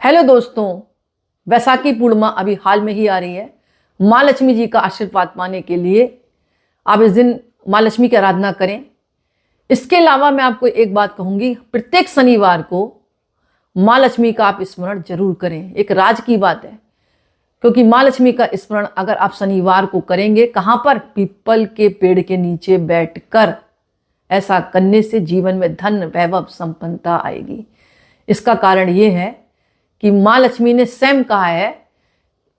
Hello दोस्तों, वैसाखी पूर्णिमा अभी हाल में ही आ रही है। माँ लक्ष्मी जी का आशीर्वाद पाने के लिए आप इस दिन माँ लक्ष्मी की आराधना करें। इसके अलावा मैं आपको एक बात कहूँगी, प्रत्येक शनिवार को माँ लक्ष्मी का आप स्मरण जरूर करें। एक राज की बात है, क्योंकि माँ लक्ष्मी का स्मरण अगर आप शनिवार को करेंगे, कहाँ पर? पीपल के पेड़ के नीचे बैठकर, ऐसा करने से जीवन में धन वैभव संपन्नता आएगी। इसका कारण ये है कि माँ लक्ष्मी ने स्वयं कहा है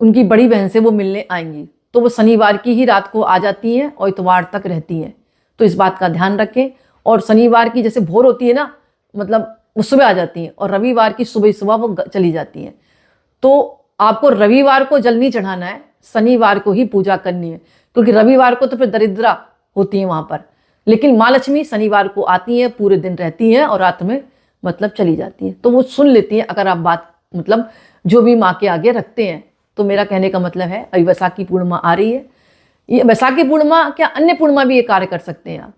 उनकी बड़ी बहन से वो मिलने आएंगी, तो वो शनिवार की ही रात को आ जाती हैं और इतवार तक रहती हैं। तो इस बात का ध्यान रखें। और शनिवार की जैसे भोर होती है ना, मतलब वो सुबह आ जाती हैं, और रविवार की सुबह सुबह वो चली जाती हैं। तो आपको रविवार को जल नहीं चढ़ाना है, शनिवार को ही पूजा करनी है, क्योंकि रविवार को तो फिर दरिद्रा होती है वहाँ पर। लेकिन माँ लक्ष्मी शनिवार को आती हैं, पूरे दिन रहती हैं और रात में मतलब चली जाती हैं। तो वो सुन लेती हैं अगर आप बात मतलब जो भी माँ के आगे रखते हैं। तो मेरा कहने का मतलब है, अभी वैसाखी पूर्णिमा आ रही है। ये वैसाखी पूर्णिमा क्या, अन्य पूर्णिमा भी ये कार्य कर सकते हैं आप।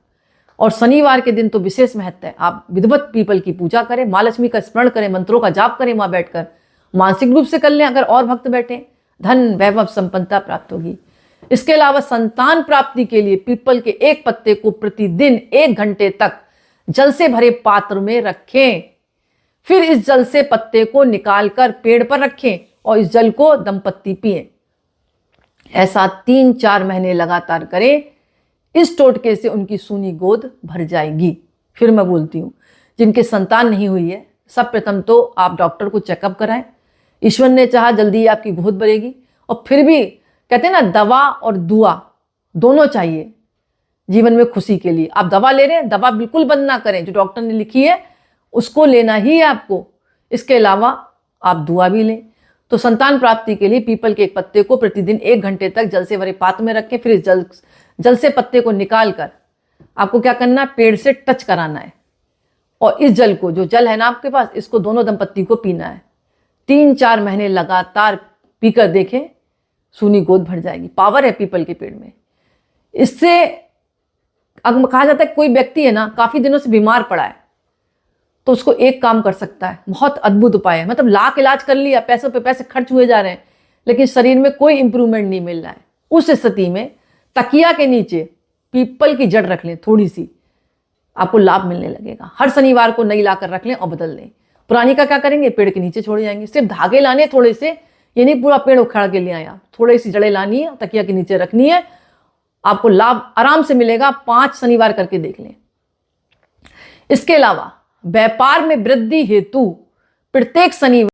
और शनिवार के दिन तो विशेष महत्व है। आप विधिवत पीपल की पूजा करें, माँ लक्ष्मी का स्मरण करें, मंत्रों का जाप करें वहाँ बैठकर। मानसिक रूप से कर लें अगर और भक्त बैठे, धन वैभव संपन्नता प्राप्त होगी। इसके अलावा संतान प्राप्ति के लिए पीपल के एक पत्ते को प्रतिदिन 1 घंटे तक जल से भरे पात्र में रखें। फिर इस जल से पत्ते को निकालकर पेड़ पर रखें और इस जल को दंपत्ति पिएं। ऐसा 3-4 महीने लगातार करें। इस टोटके से उनकी सूनी गोद भर जाएगी। फिर मैं बोलती हूँ, जिनके संतान नहीं हुई है, सब प्रथम तो आप डॉक्टर को चेकअप कराएं। ईश्वर ने चाहा जल्दी ही आपकी गोद भरेगी। और फिर भी कहते हैं ना, दवा और दुआ दोनों चाहिए जीवन में खुशी के लिए। आप दवा ले रहे हैं, दवा बिल्कुल बंद ना करें, जो डॉक्टर ने लिखी है उसको लेना ही है आपको। इसके अलावा आप दुआ भी लें। तो संतान प्राप्ति के लिए पीपल के एक पत्ते को प्रतिदिन 1 घंटे तक जल से भरे पात्र में रखें। फिर इस जल से पत्ते को निकाल कर आपको क्या करना है, पेड़ से टच कराना है। और इस जल को, जो जल है ना आपके पास, इसको दोनों दंपत्ति को पीना है। 3-4 महीने लगातार पीकर देखें, सूनी गोद भर जाएगी। पावर है पीपल के पेड़ में। इससे कहा जाता है कोई व्यक्ति है ना, काफी दिनों से बीमार पड़ा है, तो उसको एक काम कर सकता है। बहुत अद्भुत उपाय है। मतलब लाख इलाज कर लिया, पैसों पे पैसे खर्च हुए जा रहे हैं, लेकिन शरीर में कोई इंप्रूवमेंट नहीं मिल रहा है। उस स्थिति में तकिया के नीचे पीपल की जड़ रख लें थोड़ी सी, आपको लाभ मिलने लगेगा। हर शनिवार को नई लाकर रख लें और बदल लें। पुरानी का क्या करेंगे, पेड़ के नीचे छोड़ जाएंगे। सिर्फ धागे लाने थोड़े से, ये नहीं पूरा पेड़ उखाड़ के ले आए आप। थोड़ी सी जड़ें लानी है, तकिया के नीचे रखनी है, आपको लाभ आराम से मिलेगा। 5 शनिवार करके देख लें। इसके अलावा व्यापार में वृद्धि हेतु प्रत्येक शनिवार